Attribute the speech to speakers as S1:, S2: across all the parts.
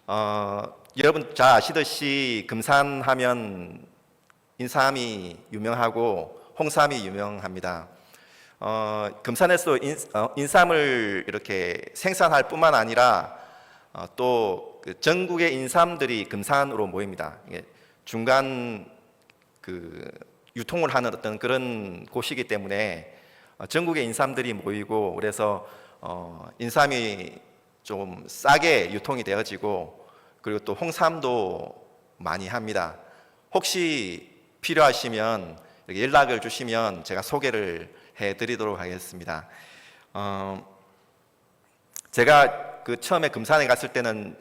S1: 여러분 잘 아시듯이 금산하면 인삼이 유명하고 홍삼이 유명합니다. 금산에서 인삼을 이렇게 생산할 뿐만 아니라 또그 전국의 인삼들이 금산으로 모입니다. 이게 중간 그 유통을 하는 어떤 그런 곳이기 때문에 전국의 인삼들이 모이고, 그래서 인삼이 좀 싸게 유통이 되어지고, 그리고 또 홍삼도 많이 합니다. 혹시 필요하시면 이렇게 연락을 주시면 제가 소개를 해드리도록 하겠습니다. 제가 그 처음에 금산에 갔을 때는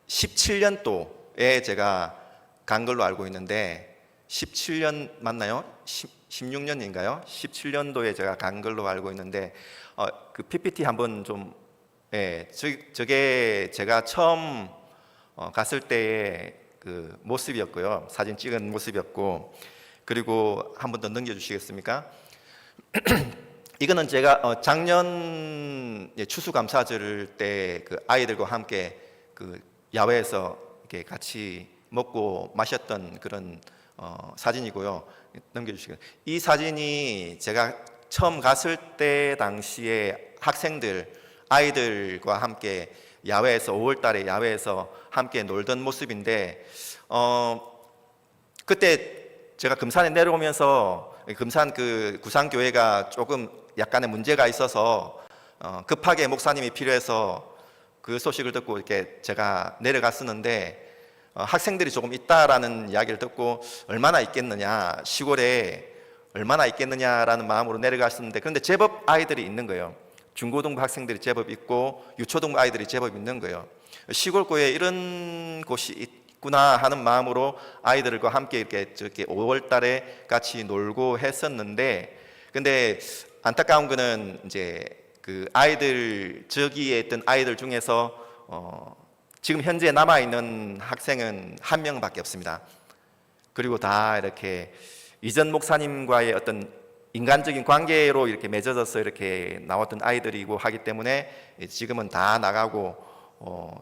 S1: 17년도에 제가 간 걸로 알고 있는데, 17년 맞나요? 16년인가요? 17년도에 제가 간 걸로 알고 있는데, 그 PPT 한번 좀, 저게 제가 처음 갔을 때의 그 모습이었고요. 사진 찍은 모습이었고, 그리고 한 번 더 넘겨주시겠습니까? 이거는 제가 작년 추수감사절 때 그 아이들과 함께 그 야외에서 이렇게 같이 먹고 마셨던 그런 사진이고요. 넘겨주시겠어요? 이 사진이 제가 처음 갔을 때 당시에 아이들과 함께 야외에서 5월달에 야외에서 함께 놀던 모습인데, 그때 제가 금산에 내려오면서 금산 그 구상교회가 조금 약간의 문제가 있어서 급하게 목사님이 필요해서 그 소식을 듣고 이렇게 제가 내려갔었는데, 학생들이 조금 있다라는 이야기를 듣고 얼마나 있겠느냐, 시골에 얼마나 있겠느냐라는 마음으로 내려갔었는데, 그런데 제법 아이들이 있는 거예요. 중고등부 학생들이 제법 있고 유초등부 아이들이 제법 있는 거예요. 시골교회에 이런 곳이 있구나 하는 마음으로 아이들과 함께 이렇게 5월 달에 같이 놀고 했었는데, 근데 안타까운 거는 이제 그 아이들, 저기에 있던 아이들 중에서 지금 현재 남아있는 학생은 한 명밖에 없습니다. 그리고 다 이렇게 이전 목사님과의 어떤 인간적인 관계로 이렇게 맺어져서 이렇게 나왔던 아이들이고 하기 때문에 지금은 다 나가고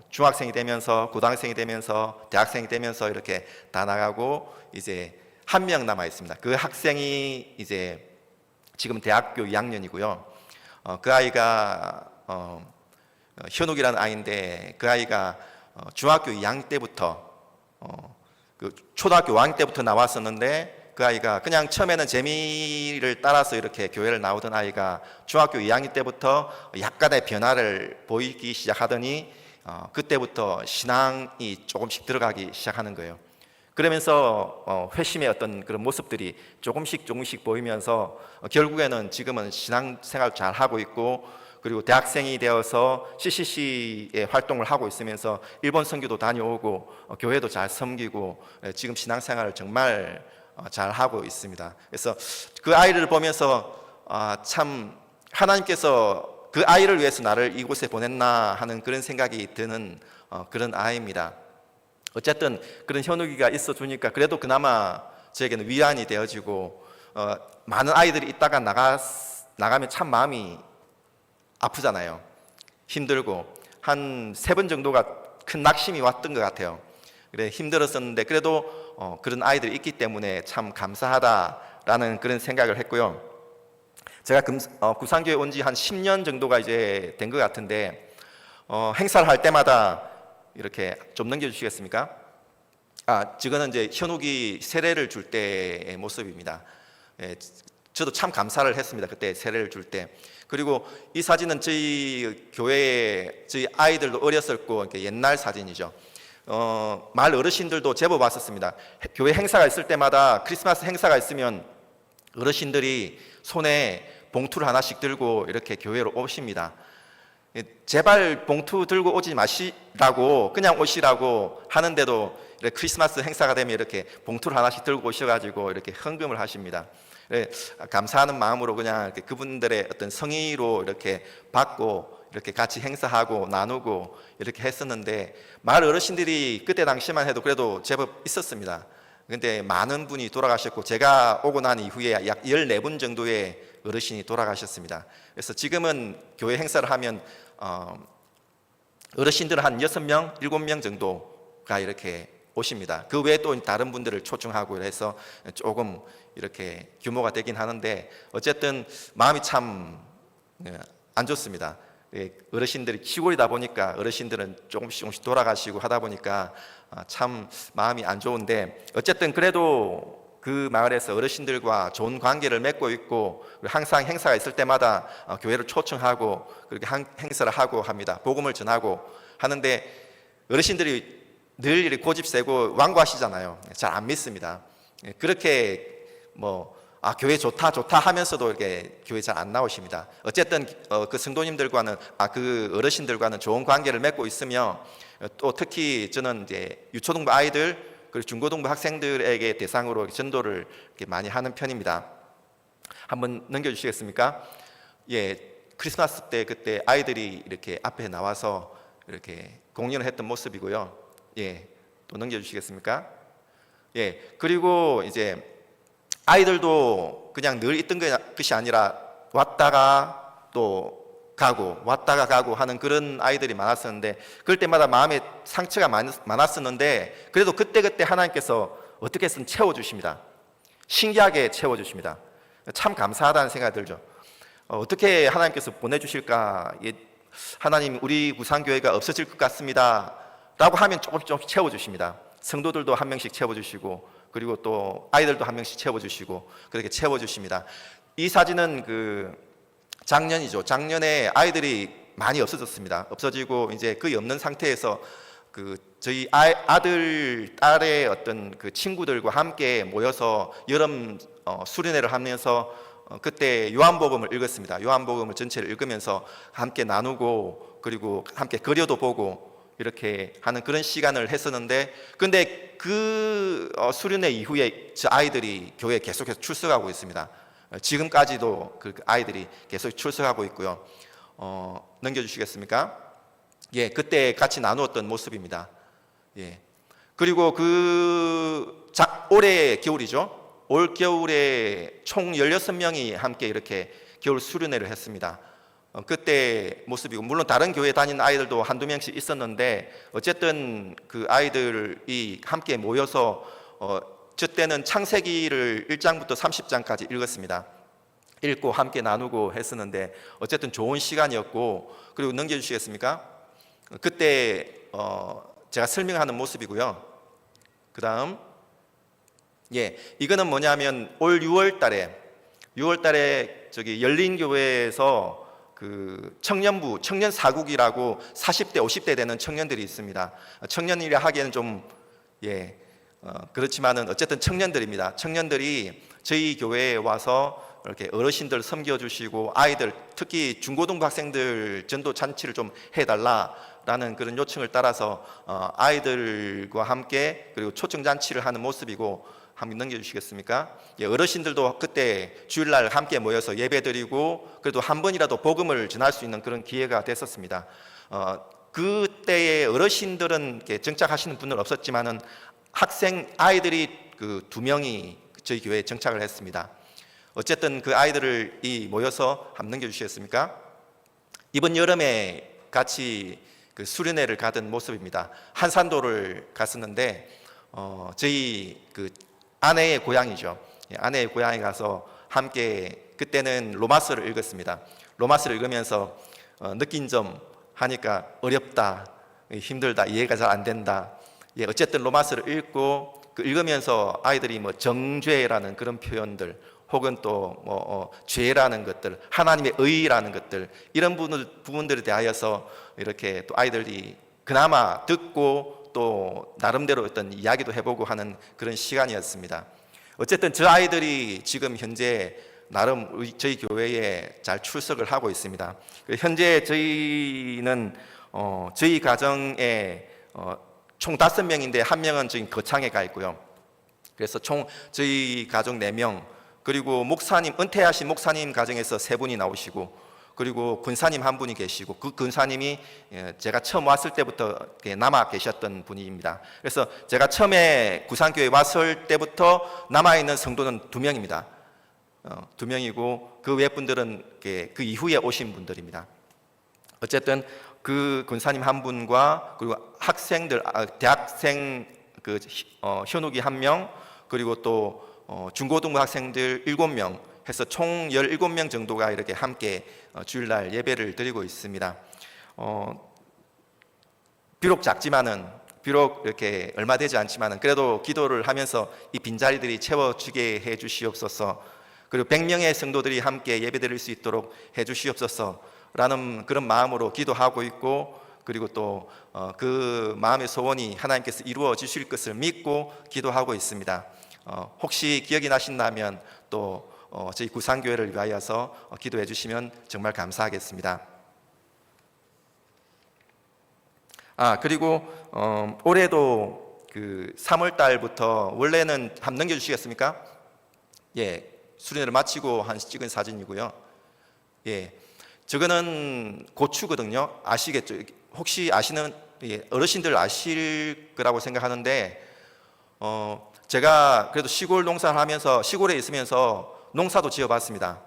S1: 중학생이 되면서 고등학생이 되면서 대학생이 되면서 이렇게 다 나가고, 이제 한 명 남아 있습니다. 그 학생이 이제 지금 대학교 2학년이고요. 그 아이가 현욱이라는 아이인데, 그 아이가 중학교 2학년 때부터 그 초등학교 5학년 때부터 나왔었는데, 그 아이가 그냥 처음에는 재미를 따라서 이렇게 교회를 나오던 아이가 중학교 2학년 때부터 약간의 변화를 보이기 시작하더니 그때부터 신앙이 조금씩 들어가기 시작하는 거예요. 그러면서 회심의 어떤 그런 모습들이 조금씩 보이면서 결국에는 지금은 신앙생활 잘 하고 있고, 그리고 대학생이 되어서 CCC의 활동을 하고 있으면서 일본 선교도 다녀오고 교회도 잘 섬기고 지금 신앙생활을 정말 잘 하고 있습니다. 그래서 그 아이를 보면서 참 하나님께서 그 아이를 위해서 나를 이곳에 보냈나 하는 그런 생각이 드는 그런 아이입니다. 어쨌든 그런 현욱이가 있어 주니까 그래도 그나마 저에게는 위안이 되어지고, 많은 아이들이 있다가 나가면 참 마음이 아프잖아요. 힘들고 한 3번 정도가 큰 낙심이 왔던 것 같아요. 그래 힘들었었는데 그래도 그런 아이들이 있기 때문에 참 감사하다라는 그런 생각을 했고요. 제가 구상교회 온 지 한 10년 정도가 이제 된 것 같은데, 행사를 할 때마다 이렇게 좀 넘겨주시겠습니까? 지금은 이제 현욱이 세례를 줄 때의 모습입니다. 저도 참 감사를 했습니다. 그때 세례를 줄 때. 그리고 이 사진은 저희 교회에 저희 아이들도 어렸을 거 옛날 사진이죠. 마을 어르신들도 제법 왔었습니다. 교회 행사가 있을 때마다, 크리스마스 행사가 있으면 어르신들이 손에 봉투를 하나씩 들고 이렇게 교회로 오십니다. 제발 봉투 들고 오지 마시라고, 그냥 오시라고 하는데도 크리스마스 행사가 되면 이렇게 봉투를 하나씩 들고 오셔가지고 이렇게 헌금을 하십니다. 감사하는 마음으로 그냥 이렇게 그분들의 어떤 성의로 이렇게 받고 이렇게 같이 행사하고 나누고 이렇게 했었는데, 마을 어르신들이 그때 당시만 해도 그래도 제법 있었습니다. 근데 많은 분이 돌아가셨고, 제가 오고 난 이후에 약 14분 정도의 어르신이 돌아가셨습니다. 그래서 지금은 교회 행사를 하면 어르신들은 한 6명, 7명 정도가 이렇게 오십니다. 그 외에 또 다른 분들을 초청하고 해서 조금 이렇게 규모가 되긴 하는데 어쨌든 마음이 참 안 좋습니다. 어르신들이 시골이다 보니까 어르신들은 조금씩 돌아가시고 하다 보니까 참 마음이 안 좋은데 어쨌든 그래도 그 마을에서 어르신들과 좋은 관계를 맺고 있고 항상 행사가 있을 때마다 교회를 초청하고 그렇게 행사를 하고 합니다. 복음을 전하고 하는데 어르신들이 늘 이렇게 고집 세고 완고하시잖아요. 잘 안 믿습니다. 그렇게 교회 좋다 하면서도 이렇게 교회 잘 안 나오십니다. 어쨌든 그 성도님들과는 그 어르신들과는 좋은 관계를 맺고 있으며 또 특히 저는 이제 유초등부 아이들 그리고 중고등부 학생들에게 대상으로 전도를 이렇게 많이 하는 편입니다. 한번 넘겨주시겠습니까? 크리스마스 때 그때 아이들이 이렇게 앞에 나와서 이렇게 공연을 했던 모습이고요. 또 넘겨주시겠습니까? 그리고 이제 아이들도 그냥 늘 있던 것이 아니라 왔다가 또 가고 왔다가 가고 하는 그런 아이들이 많았었는데 그럴 때마다 마음에 상처가 많았었는데 그래도 그때그때 하나님께서 어떻게든 채워주십니다. 신기하게 채워주십니다. 참 감사하다는 생각이 들죠. 어떻게 하나님께서 보내주실까? 하나님 우리 구상교회가 없어질 것 같습니다 라고 하면 조금씩 채워주십니다. 성도들도 한 명씩 채워주시고 그리고 또 아이들도 한 명씩 채워주시고 그렇게 채워주십니다. 이 사진은 작년이죠. 작년에 아이들이 많이 없어졌습니다. 없어지고 이제 거의 없는 상태에서 저희 아들, 딸의 어떤 그 친구들과 함께 모여서 여름 수련회를 하면서 그때 요한복음을 읽었습니다. 요한복음을 전체를 읽으면서 함께 나누고 그리고 함께 그려도 보고 이렇게 하는 그런 시간을 했었는데 근데 그 수련회 이후에 저 아이들이 교회에 계속해서 출석하고 있습니다. 지금까지도 그 아이들이 계속 출석하고 있고요. 넘겨주시겠습니까? 그때 같이 나누었던 모습입니다. 그리고 올해 겨울이죠. 올 겨울에 총 16명이 함께 이렇게 겨울 수련회를 했습니다. 그때 모습이고 물론 다른 교회 다니는 아이들도 한두 명씩 있었는데 어쨌든 그 아이들이 함께 모여서 저 때는 창세기를 1장부터 30장까지 읽었습니다. 읽고 함께 나누고 했었는데 어쨌든 좋은 시간이었고 그리고 넘겨주시겠습니까? 그때 제가 설명하는 모습이고요. 그 다음 이거는 뭐냐면 올 6월 달에 저기 열린교회에서 그 청년부, 청년사국이라고 40대, 50대 되는 청년들이 있습니다. 청년이라 하기에는 좀 그렇지만은 어쨌든 청년들입니다. 청년들이 저희 교회에 와서 이렇게 어르신들 섬겨주시고 아이들, 특히 중고등부 학생들 전도 잔치를 좀 해달라라는 그런 요청을 따라서 아이들과 함께 그리고 초청 잔치를 하는 모습이고 한번 넘겨주시겠습니까? 어르신들도 그때 주일날 함께 모여서 예배드리고 그래도 한 번이라도 복음을 전할 수 있는 그런 기회가 됐었습니다. 그때의 어르신들은 정착하시는 분은 없었지만은 아이들이 그 2명이 저희 교회에 정착을 했습니다. 어쨌든 그 아이들을 모여서 한번 넘겨주시겠습니까? 이번 여름에 같이 그 수련회를 가던 모습입니다. 한산도를 갔었는데 저희 그 아내의 고향이죠. 아내의 고향에 가서 함께 그때는 로마서를 읽었습니다. 로마서를 읽으면서 느낀 점 하니까 어렵다, 힘들다, 이해가 잘 안 된다. 어쨌든 로마서를 읽고 읽으면서 아이들이 정죄라는 그런 표현들 혹은 또 죄라는 것들, 하나님의 의라는 것들 이런 부분들에 대하여서 이렇게 또 아이들이 그나마 듣고 또 나름대로 어떤 이야기도 해보고 하는 그런 시간이었습니다. 어쨌든 저 아이들이 지금 현재 나름 저희 교회에 잘 출석을 하고 있습니다. 현재 저희는 저희 가정에 총 5명인데 1명은 지금 거창에 가 있고요. 그래서 총 저희 가족 4명 그리고 목사님 은퇴하신 목사님 가정에서 3분이 나오시고 그리고 군사님 한 분이 계시고 그 군사님이 제가 처음 왔을 때부터 남아 계셨던 분입니다. 그래서 제가 처음에 구산교회 왔을 때부터 남아있는 성도는 2명입니다. 2명이고 그 외 분들은 그 이후에 오신 분들입니다. 어쨌든 그 권사님 한 분과 그리고 학생들, 대학생 현욱이 한 명, 그리고 또 중고등부 학생들 7명 해서 총 17명 정도가 이렇게 함께 주일날 예배를 드리고 있습니다. 비록 작지만은, 비록 이렇게 얼마 되지 않지만은 그래도 기도를 하면서 이 빈자리들이 채워지게 해 주시옵소서. 그리고 100명의 성도들이 함께 예배드릴 수 있도록 해 주시옵소서라는 그런 마음으로 기도하고 있고, 그리고 또 그 마음의 소원이 하나님께서 이루어 주실 것을 믿고 기도하고 있습니다. 혹시 기억이 나신다면 또 저희 구상교회를 위하여서 기도해 주시면 정말 감사하겠습니다. 그리고 올해도 그 3월 달부터, 원래는 한번 넘겨주시겠습니까? 예, 수련회를 마치고 찍은 사진이고요. 예, 저거는 고추거든요. 아시겠죠? 혹시 아시는 어르신들 아실 거라고 생각하는데, 제가 그래도 시골 농사를 하면서, 시골에 있으면서 농사도 지어봤습니다.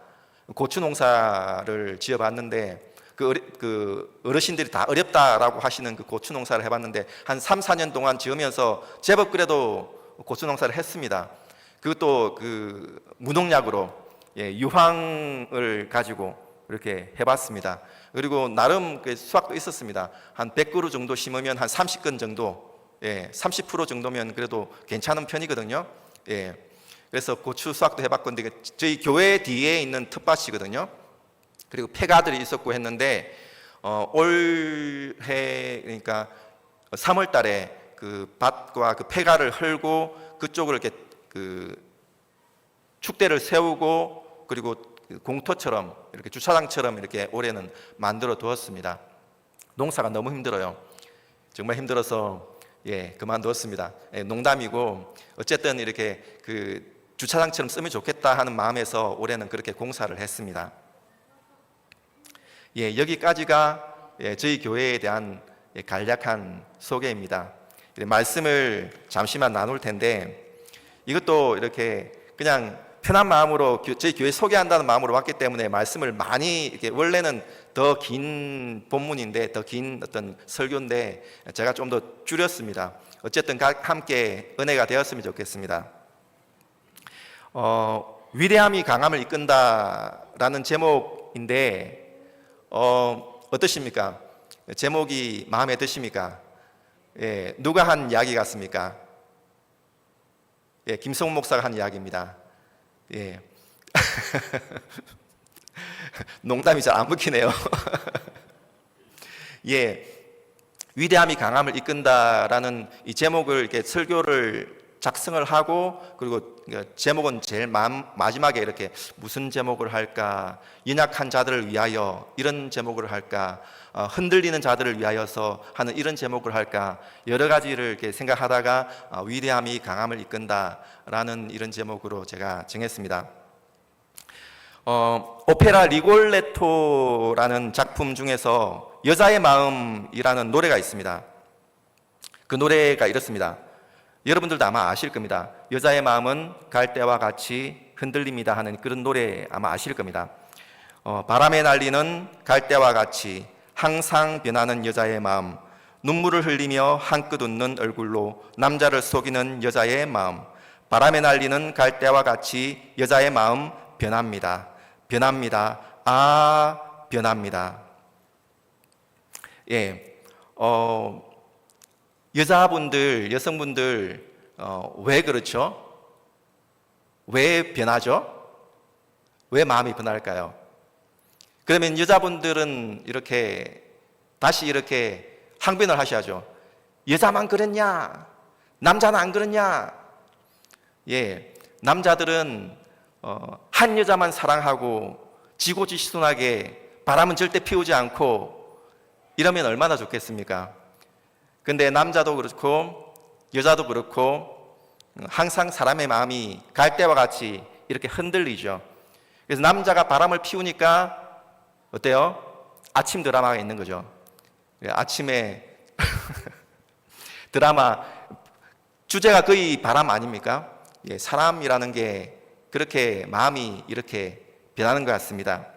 S1: 고추 농사를 지어봤는데, 그 어르신들이 다 어렵다라고 하시는 그 고추 농사를 해봤는데, 한 3, 4년 동안 지으면서 제법 그래도 고추 농사를 했습니다. 그것도 그 무농약으로, 유황을 가지고 이렇게 해봤습니다. 그리고 나름 그 수확도 있었습니다. 한 100그루 정도 심으면 한 30건 정도, 30% 정도면 그래도 괜찮은 편이거든요. 그래서 고추 수확도 해봤건데, 저희 교회 뒤에 있는 텃밭이거든요. 그리고 폐가들이 있었고 했는데, 올해 그러니까 3월 달에 그 밭과 그 폐가를 헐고 그쪽을 이렇게 그 축대를 세우고, 그리고 공터처럼 이렇게 주차장처럼 이렇게 올해는 만들어 두었습니다. 농사가 너무 힘들어요. 정말 힘들어서 그만두었습니다. 농담이고, 어쨌든 이렇게 그 주차장처럼 쓰면 좋겠다 하는 마음에서 올해는 그렇게 공사를 했습니다. 여기까지가 저희 교회에 대한 간략한 소개입니다. 말씀을 잠시만 나눌 텐데, 이것도 이렇게 그냥 편한 마음으로 저희 교회 소개한다는 마음으로 왔기 때문에 말씀을 많이, 이렇게 원래는 더 긴 본문인데, 더 긴 어떤 설교인데 제가 좀 더 줄였습니다. 어쨌든 함께 은혜가 되었으면 좋겠습니다. 위대함이 강함을 이끈다라는 제목인데, 어떠십니까? 제목이 마음에 드십니까? 누가 한 이야기 같습니까? 김성훈 목사가 한 이야기입니다. 농담이 잘 안 먹히네요. 위대함이 강함을 이끈다라는 이 제목을 이렇게 설교를 작성을 하고, 그리고 제목은 제일 마지막에 이렇게 무슨 제목을 할까, 연약한 자들을 위하여 이런 제목을 할까, 흔들리는 자들을 위하여서 하는 이런 제목을 할까, 여러 가지를 이렇게 생각하다가 위대함이 강함을 이끈다라는 이런 제목으로 제가 정했습니다. 오페라 리골레토라는 작품 중에서 여자의 마음이라는 노래가 있습니다. 그 노래가 이렇습니다. 여러분들도 아마 아실 겁니다. 여자의 마음은 갈대와 같이 흔들립니다 하는 그런 노래 아마 아실 겁니다. 바람에 날리는 갈대와 같이 항상 변하는 여자의 마음, 눈물을 흘리며 한껏 웃는 얼굴로 남자를 속이는 여자의 마음, 바람에 날리는 갈대와 같이 여자의 마음 변합니다. 변합니다. 변합니다. 여자분들, 여성분들, 왜 그렇죠? 왜 변하죠? 왜 마음이 변할까요? 그러면 여자분들은 이렇게 다시 이렇게 항변을 하셔야죠. 여자만 그랬냐? 남자는 안 그랬냐? 남자들은 한 여자만 사랑하고 지고지순하게 바람은 절대 피우지 않고 이러면 얼마나 좋겠습니까? 근데 남자도 그렇고 여자도 그렇고 항상 사람의 마음이 갈대와 같이 이렇게 흔들리죠. 그래서 남자가 바람을 피우니까 어때요? 아침 드라마가 있는 거죠. 아침에 드라마 주제가 거의 바람 아닙니까? 사람이라는 게 그렇게 마음이 이렇게 변하는 것 같습니다.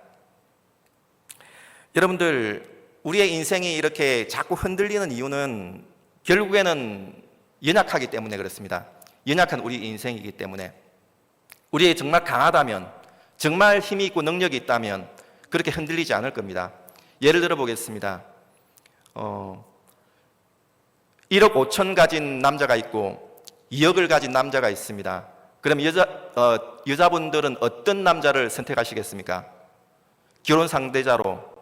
S1: 여러분들, 우리의 인생이 이렇게 자꾸 흔들리는 이유는 결국에는 연약하기 때문에 그렇습니다. 연약한 우리 인생이기 때문에. 우리의 정말 강하다면, 정말 힘이 있고 능력이 있다면 그렇게 흔들리지 않을 겁니다. 예를 들어 보겠습니다. 1억 5천 가진 남자가 있고 2억을 가진 남자가 있습니다. 그럼 여자분들은 어떤 남자를 선택하시겠습니까? 결혼 상대자로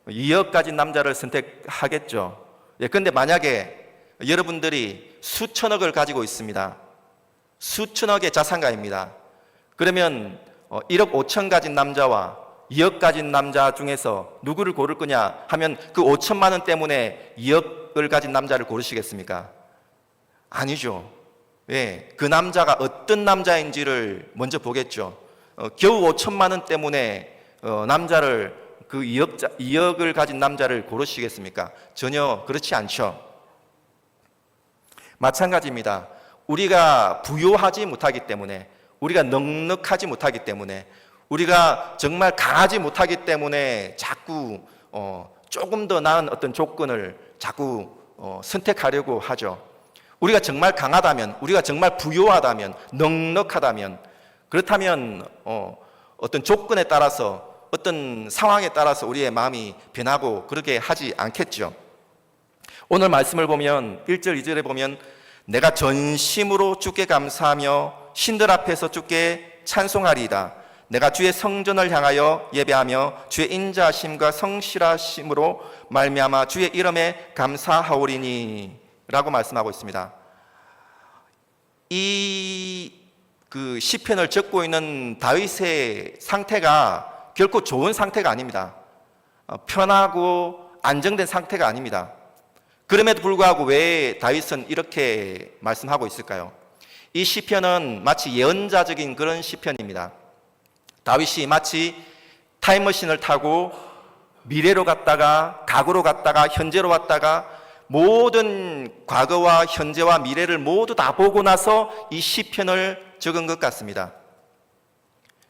S1: 2억 가진 남자를 선택하겠죠. 그런데 만약에 여러분들이 수천억을 가지고 있습니다. 수천억의 자산가입니다. 그러면 1억 5천 가진 남자와 2억 가진 남자 중에서 누구를 고를 거냐 하면 그 5천만 원 때문에 2억을 가진 남자를 고르시겠습니까? 아니죠. 그 남자가 어떤 남자인지를 먼저 보겠죠. 겨우 5천만 원 때문에 남자를 그 2억을 가진 남자를 고르시겠습니까? 전혀 그렇지 않죠. 마찬가지입니다. 우리가 부요하지 못하기 때문에, 우리가 넉넉하지 못하기 때문에, 우리가 정말 강하지 못하기 때문에 자꾸 조금 더 나은 어떤 조건을 자꾸 선택하려고 하죠. 우리가 정말 강하다면, 우리가 정말 부요하다면, 넉넉하다면, 그렇다면 어떤 조건에 따라서, 어떤 상황에 따라서 우리의 마음이 변하고 그렇게 하지 않겠죠. 오늘 말씀을 보면 1절 2절에 보면 내가 전심으로 주께 감사하며 신들 앞에서 주께 찬송하리이다. 내가 주의 성전을 향하여 예배하며 주의 인자하심과 성실하심으로 말미암아 주의 이름에 감사하오리니 라고 말씀하고 있습니다. 이 시편을 적고 있는 다윗의 상태가 결코 좋은 상태가 아닙니다. 편하고 안정된 상태가 아닙니다. 그럼에도 불구하고 왜 다윗은 이렇게 말씀하고 있을까요? 이 시편은 마치 예언자적인 그런 시편입니다. 다윗이 마치 타임머신을 타고 미래로 갔다가 과거로 갔다가 현재로 왔다가 모든 과거와 현재와 미래를 모두 다 보고 나서 이 시편을 적은 것 같습니다.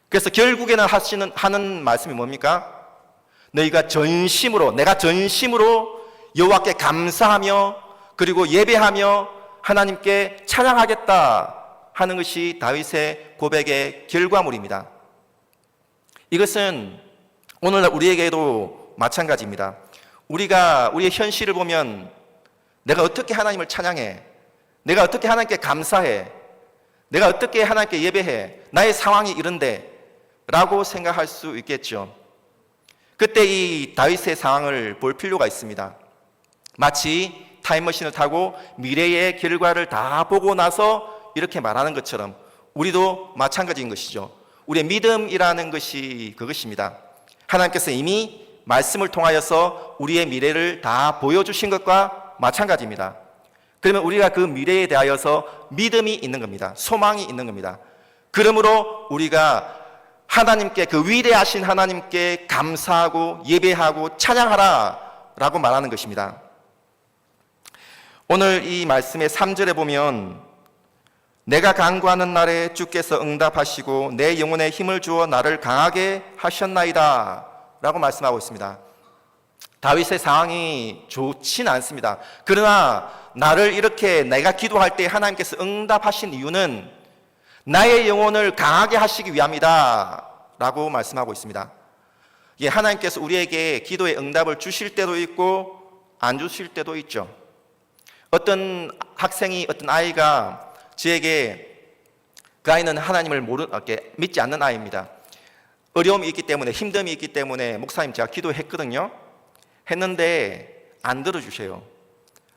S1: 그래서 결국에는 하는 말씀이 뭡니까? 너희가 전심으로, 내가 전심으로 여호와께 감사하며 그리고 예배하며 하나님께 찬양하겠다 하는 것이 다윗의 고백의 결과물입니다. 이것은 오늘날 우리에게도 마찬가지입니다. 우리가 우리의 현실을 보면 내가 어떻게 하나님을 찬양해? 내가 어떻게 하나님께 감사해? 내가 어떻게 하나님께 예배해? 나의 상황이 이런데 라고 생각할 수 있겠죠. 그때 이 다윗의 상황을 볼 필요가 있습니다. 마치 타임머신을 타고 미래의 결과를 다 보고 나서 이렇게 말하는 것처럼 우리도 마찬가지인 것이죠. 우리의 믿음이라는 것이 그것입니다. 하나님께서 이미 말씀을 통하여서 우리의 미래를 다 보여주신 것과 마찬가지입니다. 그러면 우리가 그 미래에 대하여서 믿음이 있는 겁니다. 소망이 있는 겁니다. 그러므로 우리가 하나님께, 그 위대하신 하나님께 감사하고 예배하고 찬양하라 라고 말하는 것입니다. 오늘 이 말씀의 3절에 보면 내가 간구하는 날에 주께서 응답하시고 내 영혼에 힘을 주어 나를 강하게 하셨나이다 라고 말씀하고 있습니다. 다윗의 상황이 좋지는 않습니다. 그러나 나를 이렇게 내가 기도할 때 하나님께서 응답하신 이유는 나의 영혼을 강하게 하시기 위함이다 라고 말씀하고 있습니다. 하나님께서 우리에게 기도의 응답을 주실 때도 있고 안 주실 때도 있죠. 어떤 학생이, 어떤 아이가 저에게, 그 아이는 하나님을 믿지 않는 아이입니다. 어려움이 있기 때문에, 힘듦이 있기 때문에 목사님 제가 기도했거든요. 했는데 안 들어주셔요.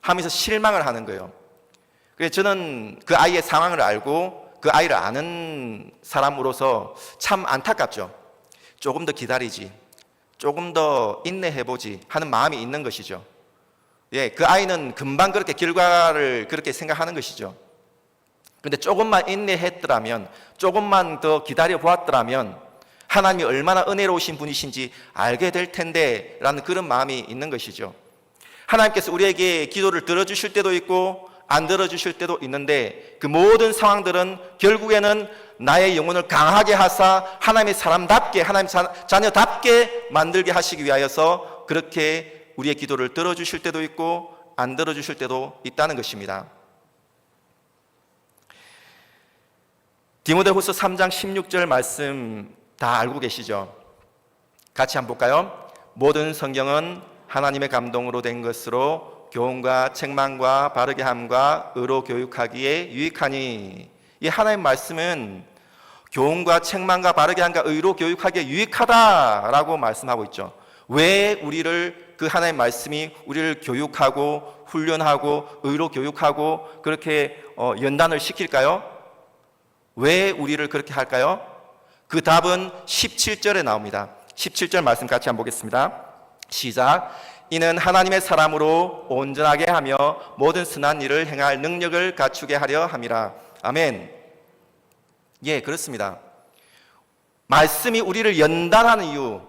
S1: 하면서 실망을 하는 거예요. 그래서 저는 그 아이의 상황을 알고 그 아이를 아는 사람으로서 참 안타깝죠. 조금 더 기다리지, 조금 더 인내해보지 하는 마음이 있는 것이죠. 그 아이는 금방 그렇게 결과를 그렇게 생각하는 것이죠. 그런데 조금만 인내했더라면, 조금만 더 기다려 보았더라면 하나님이 얼마나 은혜로우신 분이신지 알게 될 텐데 라는 그런 마음이 있는 것이죠. 하나님께서 우리에게 기도를 들어주실 때도 있고 안 들어주실 때도 있는데 그 모든 상황들은 결국에는 나의 영혼을 강하게 하사 하나님의 사람답게, 하나님의 자녀답게 만들게 하시기 위하여서 그렇게 우리의 기도를 들어주실 때도 있고 안 들어주실 때도 있다는 것입니다. 디모데후서 3장 16절 말씀 다 알고 계시죠? 같이 한번 볼까요? 모든 성경은 하나님의 감동으로 된 것으로 교훈과 책망과 바르게 함과 의로 교육하기에 유익하니, 이 하나님의 말씀은 교훈과 책망과 바르게 함과 의로 교육하기에 유익하다라고 말씀하고 있죠. 왜 우리를, 그 하나님의 말씀이 우리를 교육하고 훈련하고 의로 교육하고 그렇게 연단을 시킬까요? 왜 우리를 그렇게 할까요? 그 답은 17절에 나옵니다. 17절 말씀 같이 한번 보겠습니다. 시작. 이는 하나님의 사람으로 온전하게 하며 모든 선한 일을 행할 능력을 갖추게 하려 함이라. 아멘. 예, 그렇습니다. 말씀이 우리를 연단하는 이유,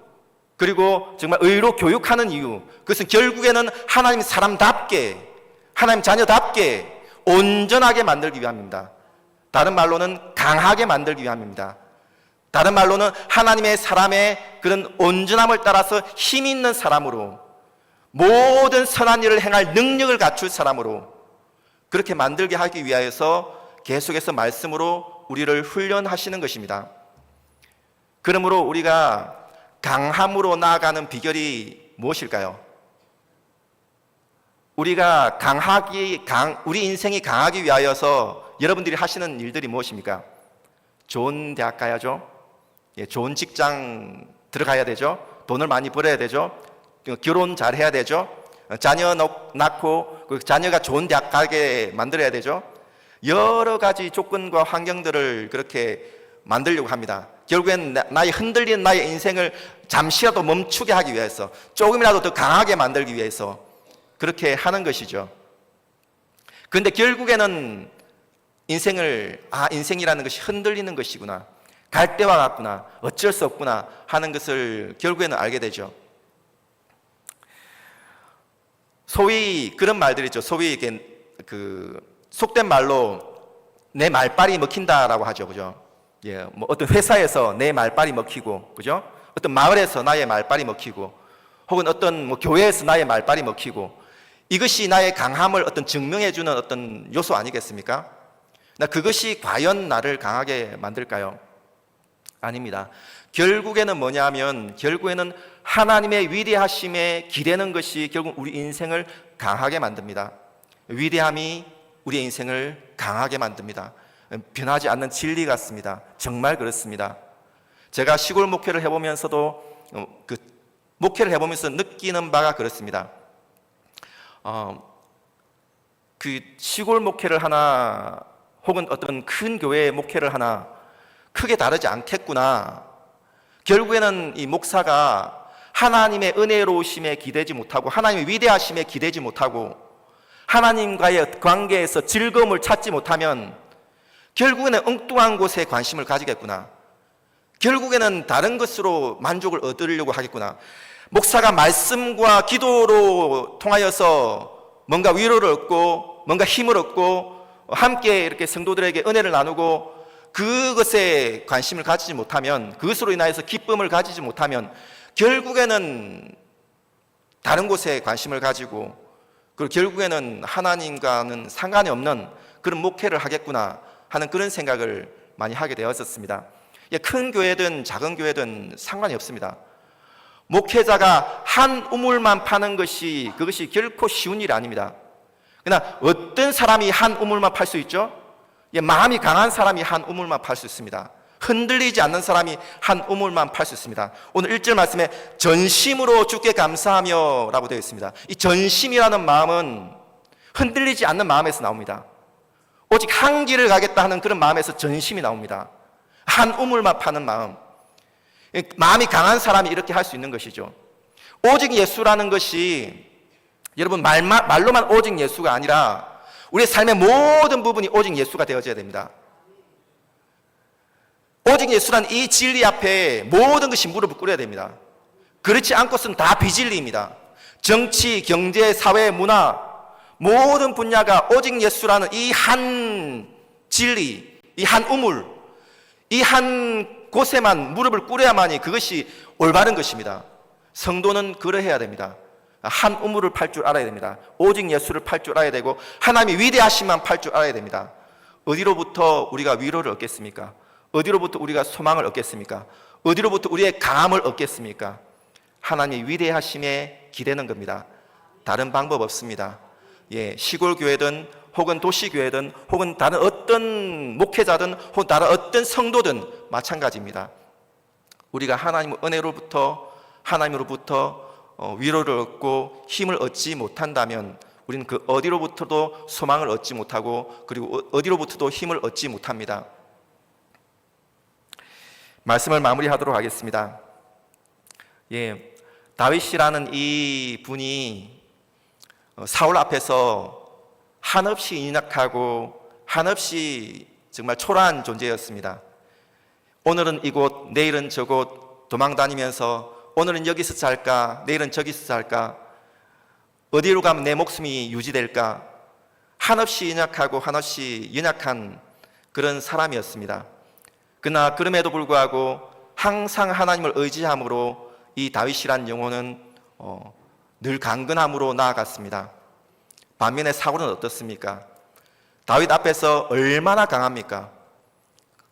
S1: 그리고 정말 의로 교육하는 이유, 그것은 결국에는 하나님 사람답게, 하나님 자녀답게 온전하게 만들기 위함입니다. 다른 말로는 강하게 만들기 위함입니다. 다른 말로는 하나님의 사람의 그런 온전함을 따라서 힘 있는 사람으로, 모든 선한 일을 행할 능력을 갖출 사람으로 그렇게 만들게 하기 위하여서 계속해서 말씀으로 우리를 훈련하시는 것입니다. 그러므로 우리가 강함으로 나아가는 비결이 무엇일까요? 우리가 우리 인생이 강하기 위하여서 여러분들이 하시는 일들이 무엇입니까? 좋은 대학 가야죠. 좋은 직장 들어가야 되죠. 돈을 많이 벌어야 되죠. 결혼 잘 해야 되죠. 자녀 낳고 그 자녀가 좋은 대학 가게 만들어야 되죠. 여러 가지 조건과 환경들을 그렇게 만들려고 합니다. 결국엔 나의 흔들리는 나의 인생을 잠시라도 멈추게 하기 위해서, 조금이라도 더 강하게 만들기 위해서 그렇게 하는 것이죠. 그런데 결국에는 인생이라는 것이 흔들리는 것이구나, 갈대와 같구나, 어쩔 수 없구나 하는 것을 결국에는 알게 되죠. 소위 그런 말들이 있죠. 소위 이게 속된 말로 내 말빨이 먹힌다라고 하죠. 그죠? 예, 뭐 어떤 회사에서 내 말빨이 먹히고, 그죠? 어떤 마을에서 나의 말빨이 먹히고, 혹은 어떤 뭐 교회에서 나의 말빨이 먹히고, 이것이 나의 강함을 어떤 증명해주는 어떤 요소 아니겠습니까? 그것이 과연 나를 강하게 만들까요? 아닙니다. 결국에는 뭐냐면, 결국에는 하나님의 위대하심에 기대는 것이 결국 우리 인생을 강하게 만듭니다. 위대함이 우리의 인생을 강하게 만듭니다. 변하지 않는 진리 같습니다. 정말 그렇습니다. 제가 시골 목회를 해보면서도 목회를 해보면서 느끼는 바가 그렇습니다. 그 시골 목회를 하나, 혹은 어떤 큰 교회의 목회를 하나 크게 다르지 않겠구나. 결국에는 이 목사가 하나님의 은혜로우심에 기대지 못하고, 하나님의 위대하심에 기대지 못하고, 하나님과의 관계에서 즐거움을 찾지 못하면 결국에는 엉뚱한 곳에 관심을 가지겠구나. 결국에는 다른 것으로 만족을 얻으려고 하겠구나. 목사가 말씀과 기도로 통하여서 뭔가 위로를 얻고, 뭔가 힘을 얻고, 함께 이렇게 성도들에게 은혜를 나누고, 그것에 관심을 가지지 못하면, 그것으로 인하여서 기쁨을 가지지 못하면 결국에는 다른 곳에 관심을 가지고, 그리고 결국에는 하나님과는 상관이 없는 그런 목회를 하겠구나 하는 그런 생각을 많이 하게 되었었습니다. 큰 교회든 작은 교회든 상관이 없습니다. 목회자가 한 우물만 파는 것이, 그것이 결코 쉬운 일이 아닙니다. 그러나 어떤 사람이 한 우물만 팔 수 있죠? 마음이 강한 사람이 한 우물만 팔 수 있습니다. 흔들리지 않는 사람이 한 우물만 팔 수 있습니다. 오늘 1절 말씀에 전심으로 주께 감사하며 라고 되어 있습니다. 이 전심이라는 마음은 흔들리지 않는 마음에서 나옵니다. 오직 한 길을 가겠다 하는 그런 마음에서 전심이 나옵니다. 한 우물만 파는 마음. 마음이 강한 사람이 이렇게 할 수 있는 것이죠. 오직 예수라는 것이, 여러분, 말로만 오직 예수가 아니라 우리의 삶의 모든 부분이 오직 예수가 되어져야 됩니다. 오직 예수란 이 진리 앞에 모든 것이 무릎을 꿇어야 됩니다. 그렇지 않고서는 다 비진리입니다. 정치, 경제, 사회, 문화, 모든 분야가 오직 예수라는 이 한 진리, 이 한 우물, 이 한 곳에만 무릎을 꿇어야만이 그것이 올바른 것입니다. 성도는 그러해야 됩니다. 한 우물을 팔 줄 알아야 됩니다. 오직 예수를 팔 줄 알아야 되고 하나님의 위대하심만 팔 줄 알아야 됩니다. 어디로부터 우리가 위로를 얻겠습니까? 어디로부터 우리가 소망을 얻겠습니까? 어디로부터 우리의 강함을 얻겠습니까? 하나님의 위대하심에 기대는 겁니다. 다른 방법 없습니다. 시골 교회든 혹은 도시 교회든 혹은 다른 어떤 목회자든 혹은 다른 어떤 성도든 마찬가지입니다. 우리가 하나님의 하나님으로부터 위로를 얻고 힘을 얻지 못한다면 우리는 그 어디로부터도 소망을 얻지 못하고 그리고 어디로부터도 힘을 얻지 못합니다. 말씀을 마무리하도록 하겠습니다. 다윗이라는 이 분이 사울 앞에서 한없이 인약하고 한없이 정말 초라한 존재였습니다. 오늘은 이곳, 내일은 저곳 도망다니면서 오늘은 여기서 잘까, 내일은 저기서 잘까, 어디로 가면 내 목숨이 유지될까, 한없이 인약하고 한없이 연약한 그런 사람이었습니다. 그러나 그럼에도 불구하고 항상 하나님을 의지함으로 이 다윗이란 영혼은 늘 강건함으로 나아갔습니다. 반면에 사울은 어떻습니까? 다윗 앞에서 얼마나 강합니까?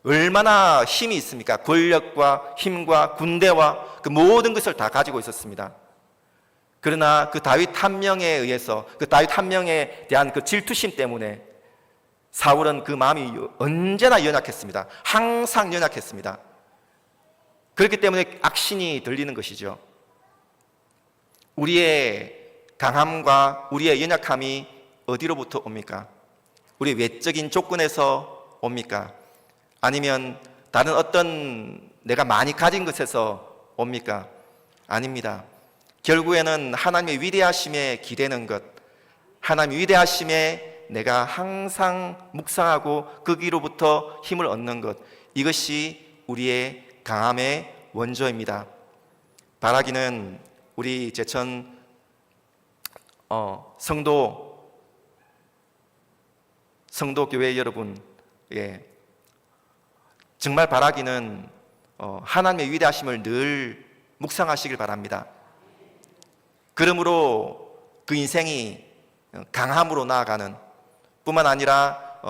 S1: 얼마나 힘이 있습니까? 권력과 힘과 군대와 그 모든 것을 다 가지고 있었습니다. 그러나 그 다윗 한 명에 의해서 그 다윗 한 명에 대한 그 질투심 때문에 사울은 그 마음이 언제나 연약했습니다. 항상 연약했습니다. 그렇기 때문에 악신이 들리는 것이죠. 우리의 강함과 우리의 연약함이 어디로부터 옵니까? 우리 외적인 조건에서 옵니까? 아니면 다른 어떤 내가 많이 가진 것에서 옵니까? 아닙니다. 결국에는 하나님의 위대하심에 기대는 것, 하나님의 위대하심에 내가 항상 묵상하고 거기로부터 힘을 얻는 것, 이것이 우리의 강함의 원조입니다. 바라기는 우리 제천 성도교회 여러분, 정말 바라기는 하나님의 위대하심을 늘 묵상하시길 바랍니다. 그러므로 그 인생이 강함으로 나아가는 뿐만 아니라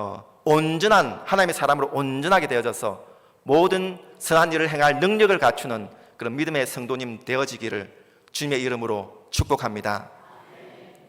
S1: 온전한 하나님의 사람으로 온전하게 되어져서 모든 선한 일을 행할 능력을 갖추는 그런 믿음의 성도님 되어지기를 주님의 이름으로 축복합니다.